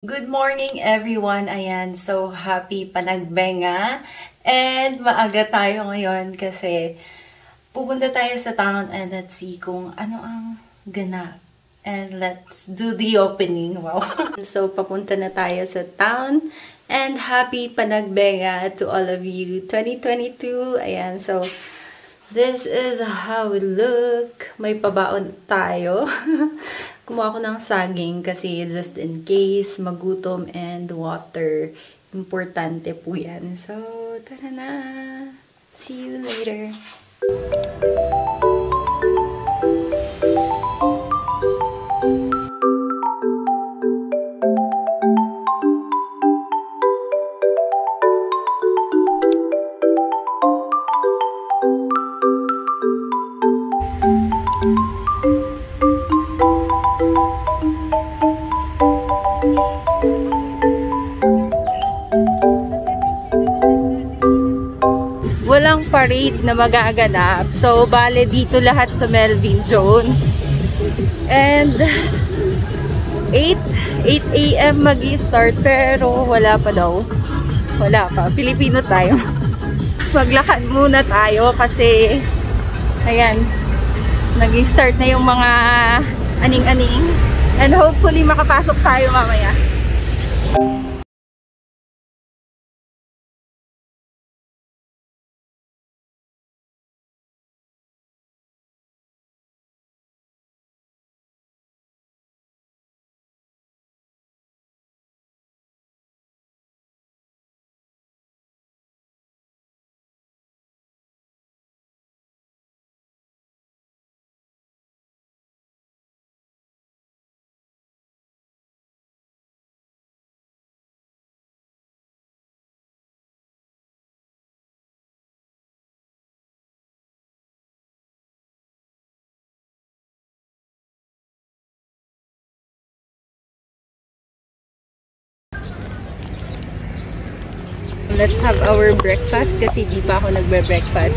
Good morning everyone! Ayan, so happy panagbenga. And maaga tayo ngayon kasi pupunta tayo sa town and let's see kung ano ang ganap. And let's do the opening. Wow! So papunta na tayo sa town. And happy panagbenga to all of you. 2022. Ayan, so this is how we look. May pabaon tayo. Kumuha ko ng saging kasi just in case, magutom and water. Importante po yan. So, tara na. See you later. Walang parade na magaganap. So, bale dito lahat sa Melvin Jones. And 8 AM mag-i-start pero wala pa daw. Wala pa. Pilipino tayo. Maglakad muna tayo kasi ayan, nag-i-start na yung mga aning-aning. And hopefully makapasok tayo mamaya. Let's have our breakfast kasi di pa ako nagbe-breakfast.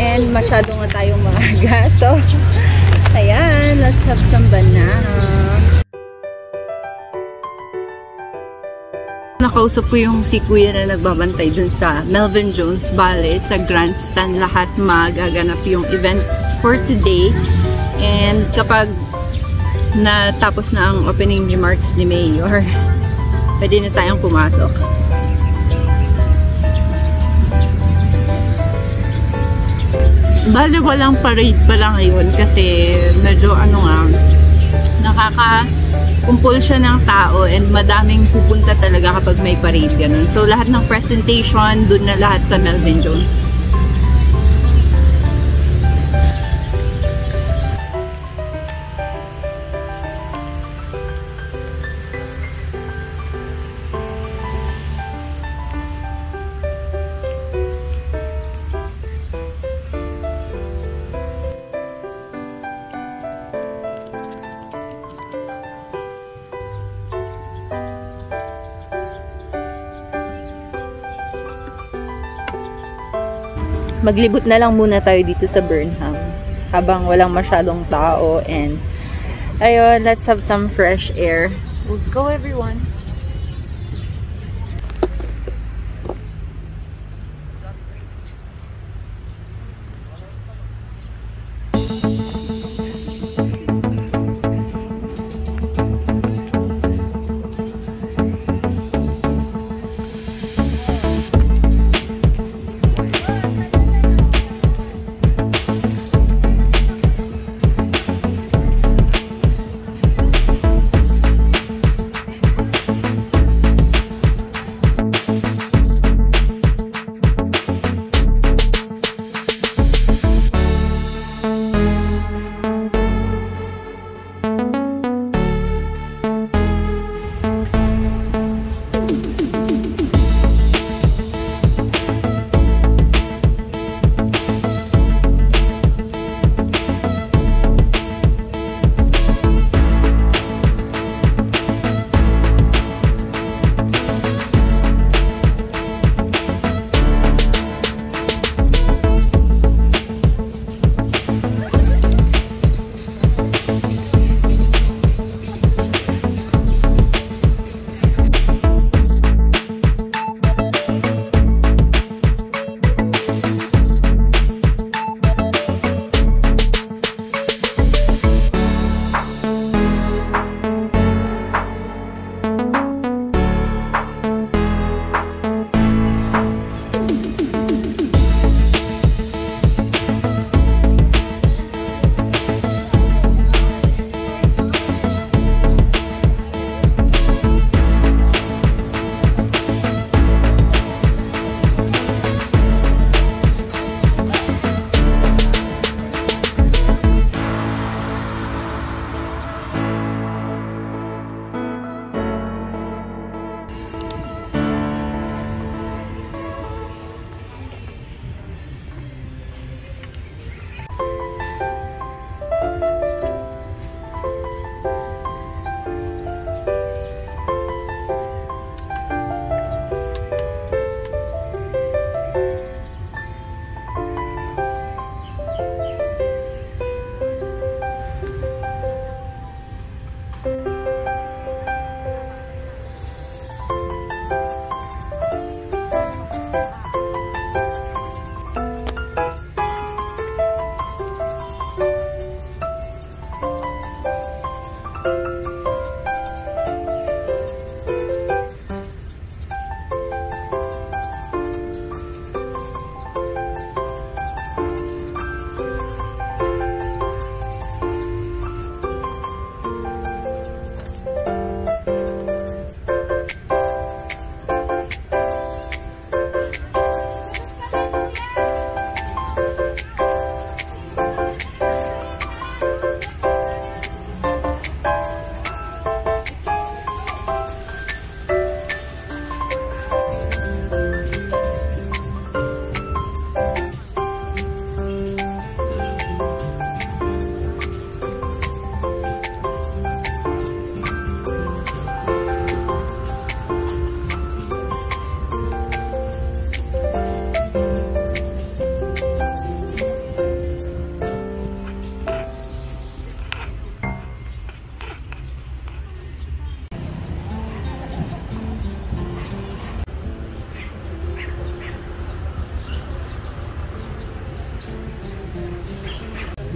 And masyado nga tayong maaga. So, ayan, let's have some banana. Nakausap ko yung si Kuya na nagbabantay dun sa Melvin Jones Ballet sa grandstand. Lahat magaganap yung events for today. And kapag natapos na ang opening remarks ni Mayor, pwede na tayong pumasok. Bale, walang parade pala ngayon kasi medyo nakaka-kumpul siya ng tao and madaming pupunta talaga kapag may parade ganun. So, lahat ng presentation, dun na lahat sa Melvin Jones. Maglibot na lang muna tayo dito sa Burnham habang walang masyadong tao and ayun, let's have some fresh air. Let's go everyone!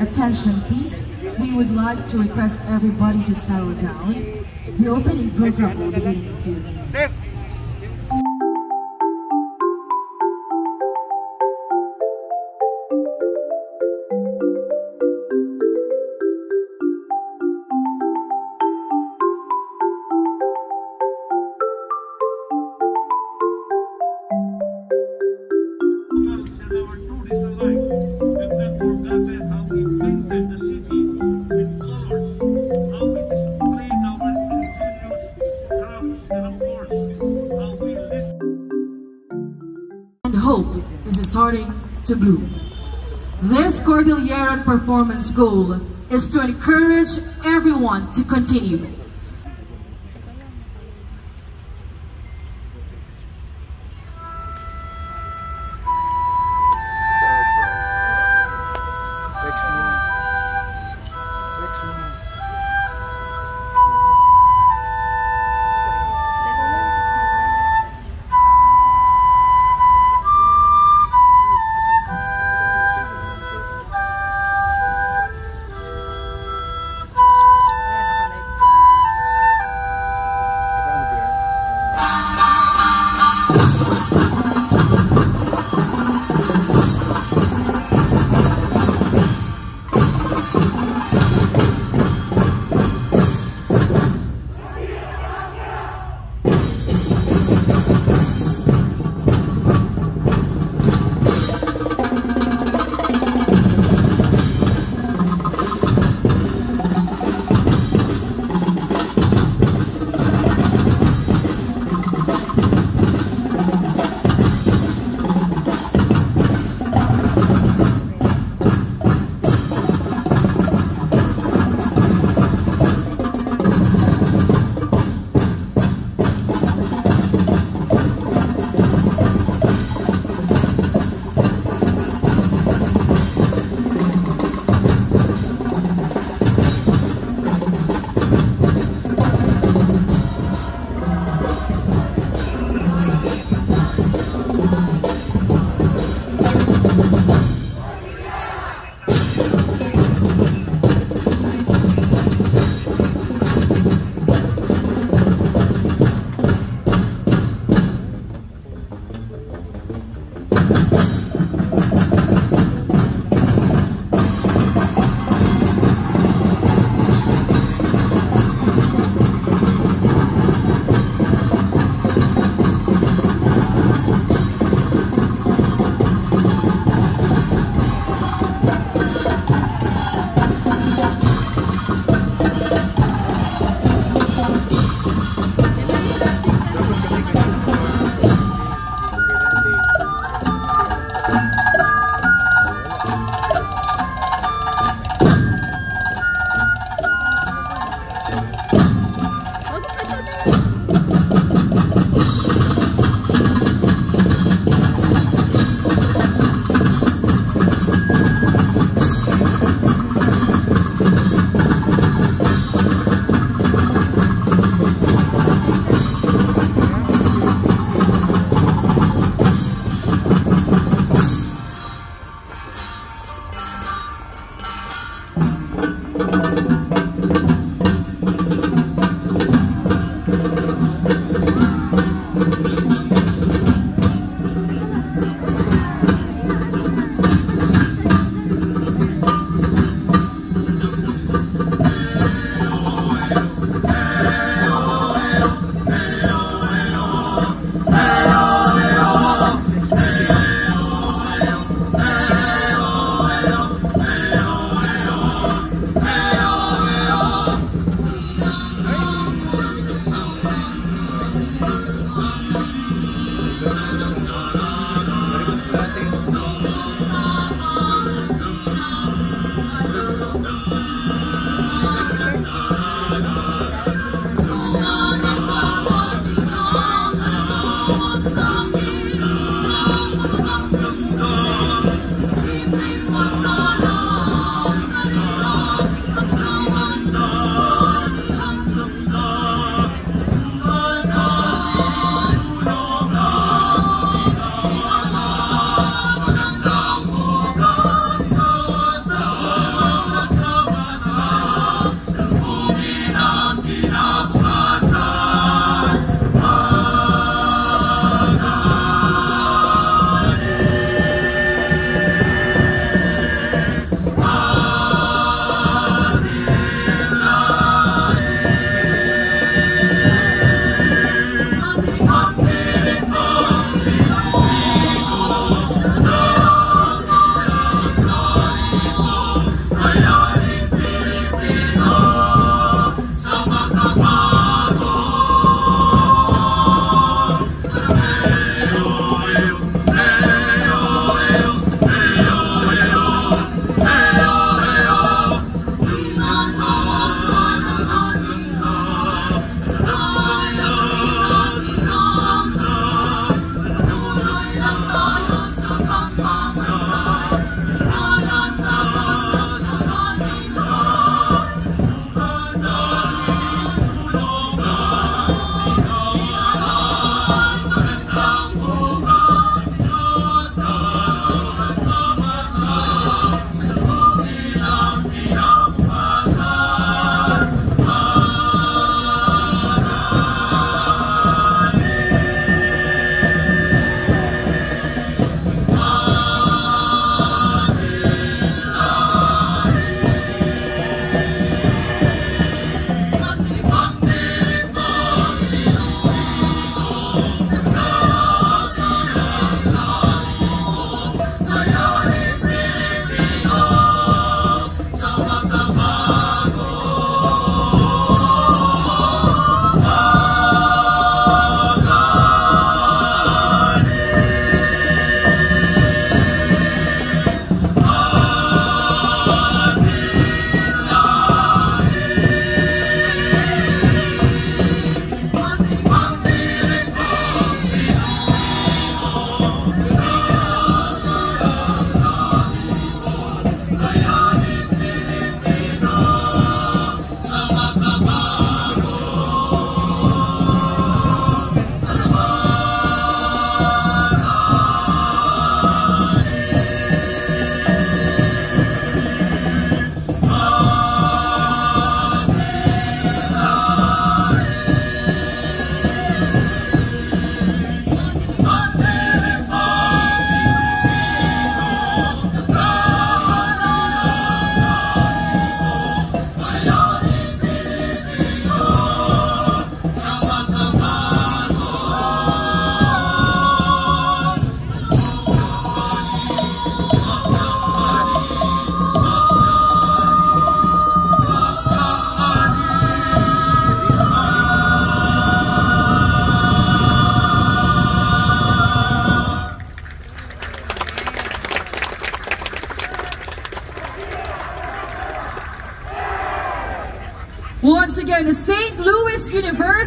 attention, please. We would like to request everybody to settle down. The opening program will begin in a few minutes. And hope is starting to bloom. This Cordilleran performance goal is to encourage everyone to continue.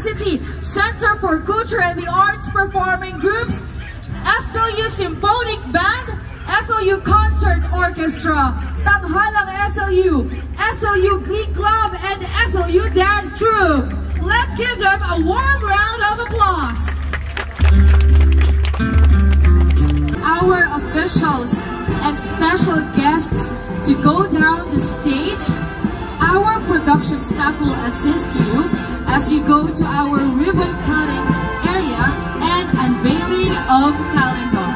University Center for Culture and the Arts Performing Groups, SLU Symphonic Band, SLU Concert Orchestra, Tanghalang SLU, SLU Glee Club, and SLU Dance Troupe. Let's give them a warm round of applause. Our officials and special guests to go down the stage. Our production staff will assist you as you go to our ribbon cutting area and unveiling of calendar.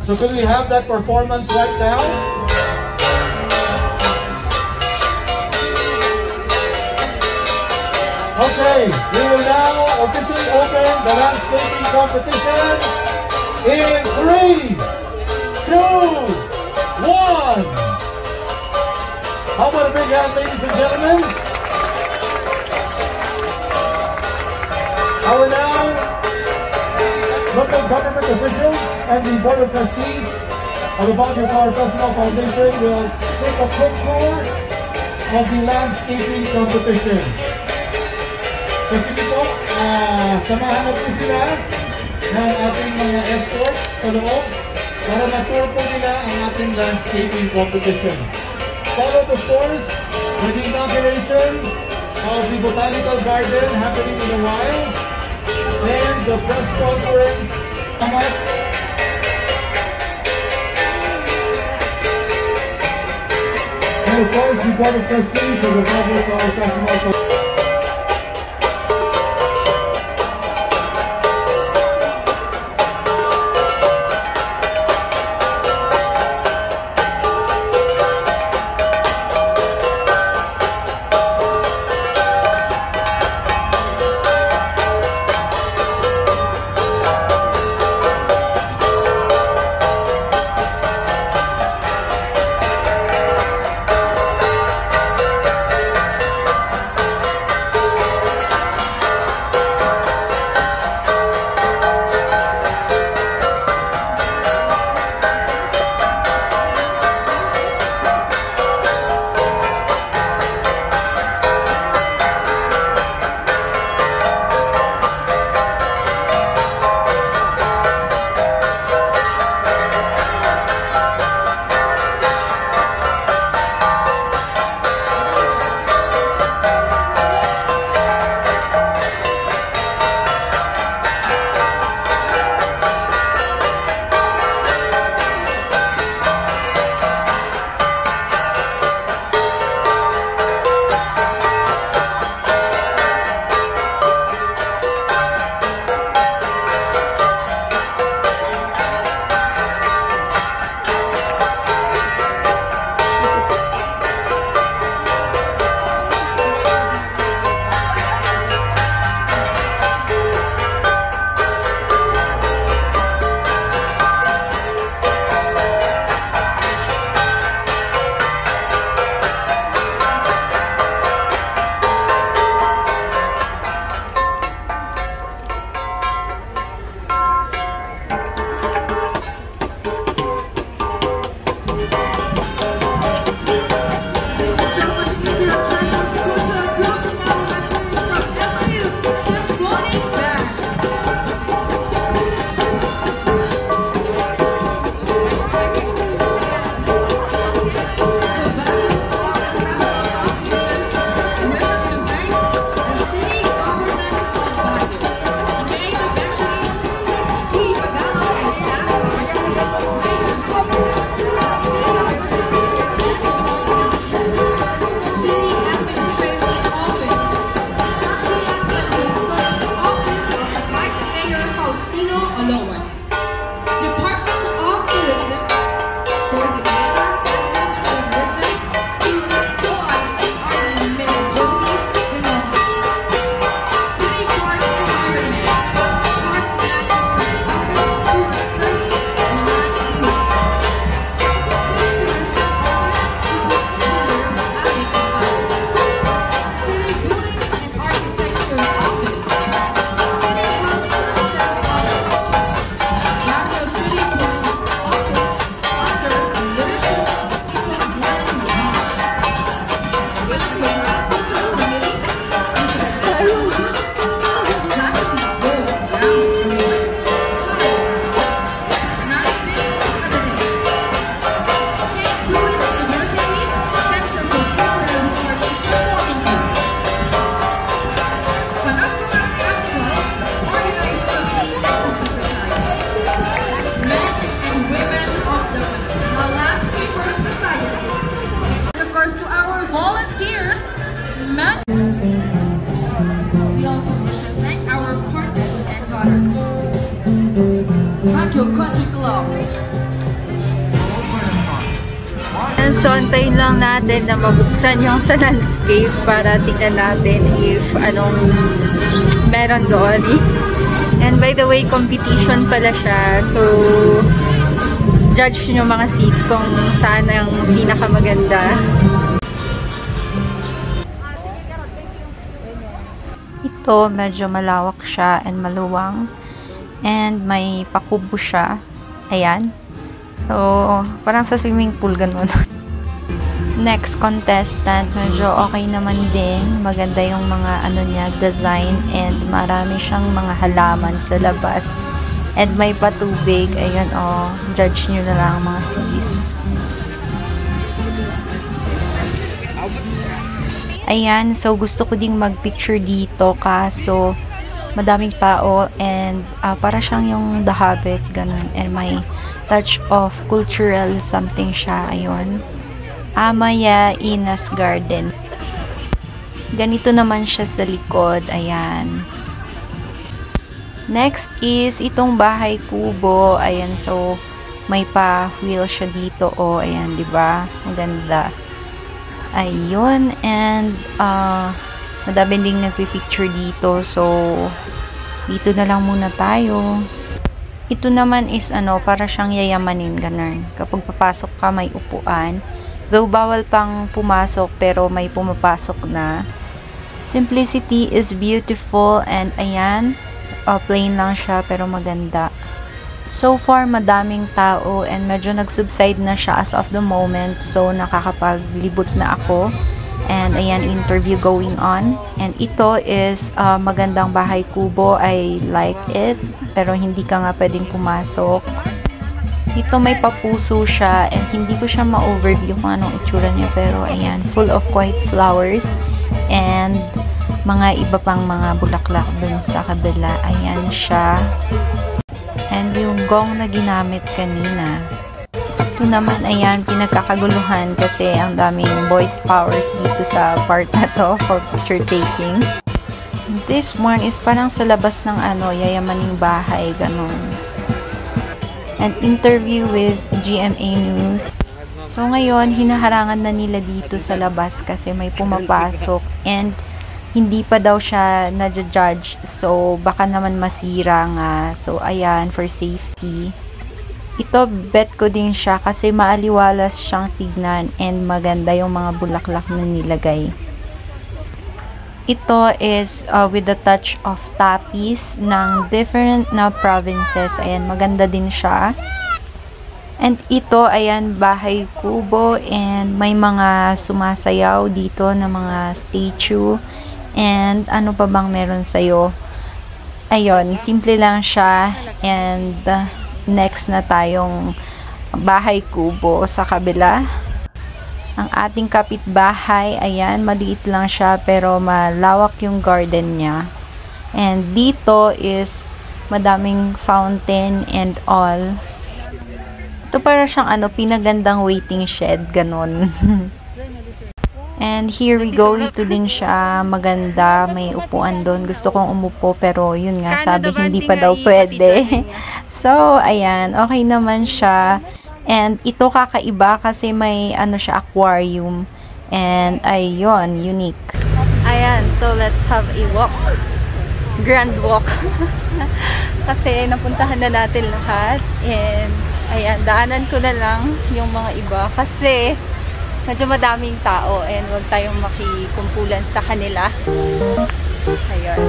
So could we have that performance right now? Okay, we will now officially open the landscaping competition in 3, 2, 1. How about a big hand, ladies and gentlemen? I will now local government officials and the Board of Trustees of the Baguio Flower Festival Foundation will take a quick tour of the landscaping competition. So sige po, samahan na po sila ng ating mga escorts sa loob para ma-tour po nila ang ating landscaping competition. Followed of course with the inauguration of the Botanical Garden happening in a while and the press conference. And of course, the Board of Trustees of the Baguio Flower Festival. So, antayin lang natin na mabuksan yung sa landscape para tingnan natin if anong meron doon. And by the way, competition pala siya. So, judge nyo mga sis kung saan ang pinakamaganda. Ito, medyo malawak siya and maluwang. And may pakubo siya. Ayan. So, parang sa swimming pool, ganun. Next contestant, medyo okay naman din. Maganda yung mga ano niya, design, and marami siyang mga halaman sa labas. And may patubig. Ayan, oh. Judge nyo na lang mga sis. Ayan, so gusto ko ding mag-picture dito kaso madaming tao and para siyang yung The Hobbit, ganun. And may touch of cultural something siya. Ayun. Amaya Inas Garden. Ganito naman siya sa likod. Ayan. Next is itong bahay kubo. Ayan, so may pa-wheel siya dito. Oh, ayan, 'di ba? Maganda. Ayun, and madami ding nagpi-picture dito. So dito na lang muna tayo. Ito naman is ano, para siyang yayamanin, ganun. Kapag papasok ka, may upuan. Though bawal pang pumasok, pero may pumapasok na. Simplicity is beautiful, and ayan, plain lang siya, pero maganda. So far, madaming tao, and medyo nag-subside na siya as of the moment. So, nakakapaglibot na ako. And ayan, interview going on. And ito is magandang bahay kubo. I like it. Pero hindi ka nga pwedeng pumasok. Ito may papuso siya. And hindi ko siya ma-overview kung anong itsura niya. Pero ayan, full of white flowers. And mga iba pang mga bulaklak dun sa kabila. Ayan siya. And yung gong na ginamit kanina. Ito naman, ayan, pinagkakaguluhan kasi ang daming voice powers dito sa part na to for picture taking. This one is parang sa labas ng ano, yayamaning bahay, ganun. An interview with GMA News. So ngayon, hinaharangan na nila dito sa labas kasi may pumapasok and hindi pa daw siya na-judge. So baka naman masira nga. So ayan, for safety. Ito, bet ko din siya kasi maaliwalas siyang tignan and maganda yung mga bulaklak na nilagay. Ito is with the touch of tapis ng different na provinces. Ayan, maganda din siya. And ito, ayan, bahay kubo and may mga sumasayaw dito na mga statue. And ano pa bang meron sa'yo? Ayun, simple lang siya and next na tayong bahay kubo sa kabila. Ang ating kapitbahay, ayan, maliit lang siya pero malawak yung garden niya. And dito is madaming fountain and all. Ito para siyang ano, pinagandang waiting shed, ganon. And here we go, ito din siya, maganda, may upuan doon. Gusto kong umupo pero yun nga, sabi hindi pa daw pwede. So, ayan, okay naman siya. And ito kakaiba kasi may ano siya, aquarium. And ayun, unique. Ayan, so let's have a walk. Grand walk. Kasi napuntahan na natin lahat. And ayan, daanan ko na lang yung mga iba. Kasi medyo madaming tao and huwag tayong makikumpulan sa kanila. Ayun.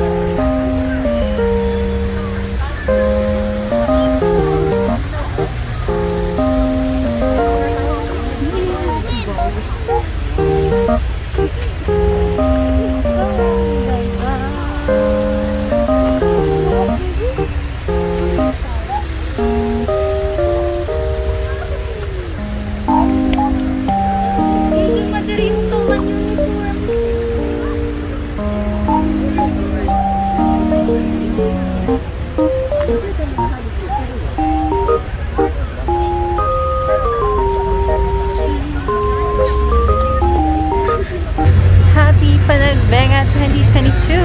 Happy Panagbenga 2022!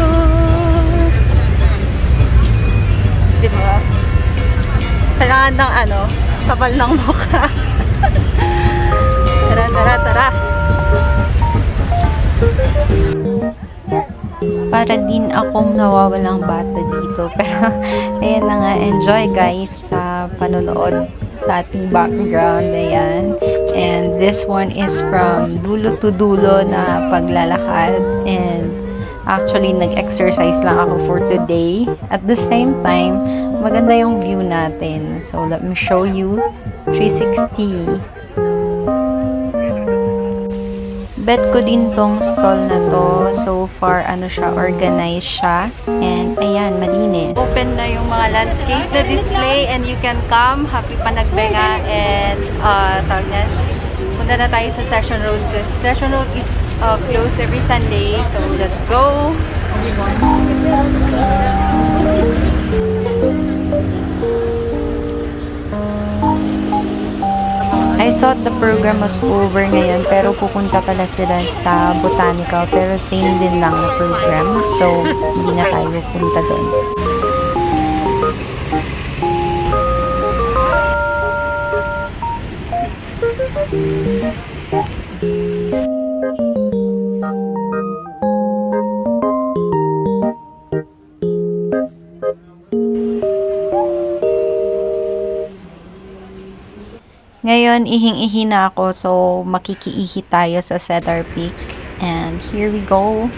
Diba? Kailangan ng ano, kapal ng mukha. Tara, tara, para din akong nawawalang bata dito. Pero, ayan na nga, enjoy guys sa panonood sa ating background. Ayan. And this one is from dulo to dulo na paglalakad. And actually, nag-exercise lang ako for today. At the same time, maganda yung view natin. So, let me show you 360. Bet ko din tong stall na to. So far, ano siya, organized siya. And, ayan, malinis. Open na yung mga landscape na display and you can come. Happy Panagbenga. And, tawag na, punta na tayo sa Session Road because Session Road is closed every Sunday. So, let's go! I thought the program was over ngayon, pero pupunta pala sila sa Botanical, pero same din lang na program, so hindi na tayo pupunta doon. Ngayon, ihing-ihi na ako, so makikiihi tayo sa Cedar Peak. And here we go.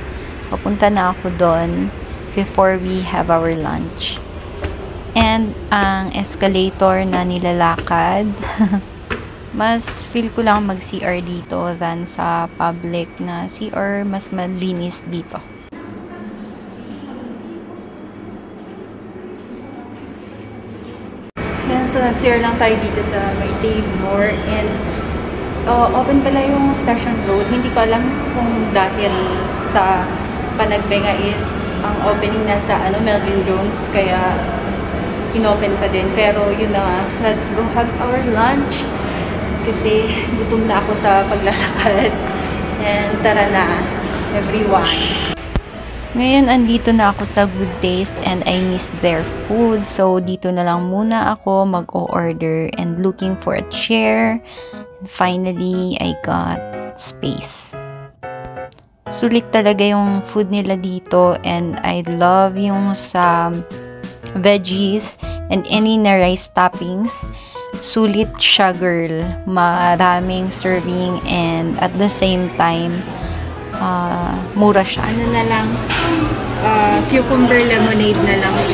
Papunta na ako doon before we have our lunch. And ang escalator na nilalakad, mas feel ko lang mag-CR dito than sa public na CR, mas malinis dito. So, nag-share lang tayo dito sa may Save More and open pala yung Session Road. Hindi ko alam kung dahil sa Panagbenga is ang opening na sa Melvin Jones kaya inopen pa din. Pero yun na, let's go have our lunch kasi gutom na ako sa paglalakad. And tara na, everyone! Ngayon, andito na ako sa Good Taste and I miss their food. So, dito na lang muna ako mag-o-order and looking for a chair. And finally, I got space. Sulit talaga yung food nila dito and I love yung sa veggies and any na rice toppings. Sulit siya, girl. Maraming serving and at the same time, mura siya. Ano na lang, cucumber lemonade na lang. 16.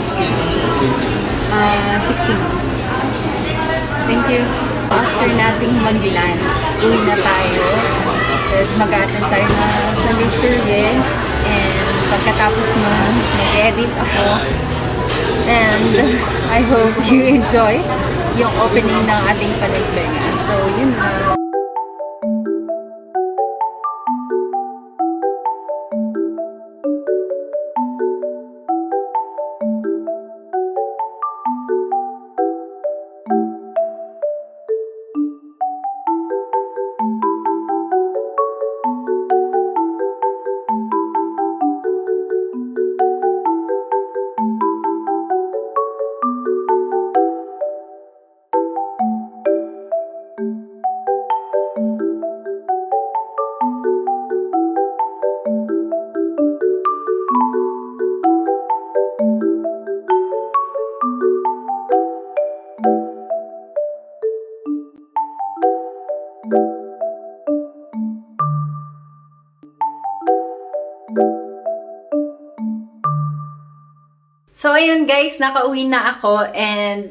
Thank you. After nating mag-lunch, uwi na tayo. Mag-attend tayo na Sunday service. And pagkatapos nun, mag-edit ako. And I hope you enjoy yung opening ng ating Panagbenga. So, yun na. So, ayun guys, nakauwi na ako and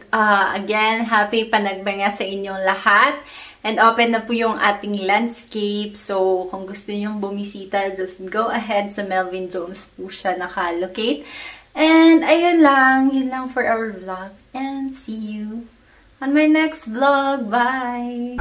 again, happy Panagbenga sa inyong lahat. And open na po yung ating landscape. So, kung gusto nyong bumisita, just go ahead sa Melvin Jones po siya nakalocate. And ayun lang, yun lang for our vlog. And see you on my next vlog. Bye!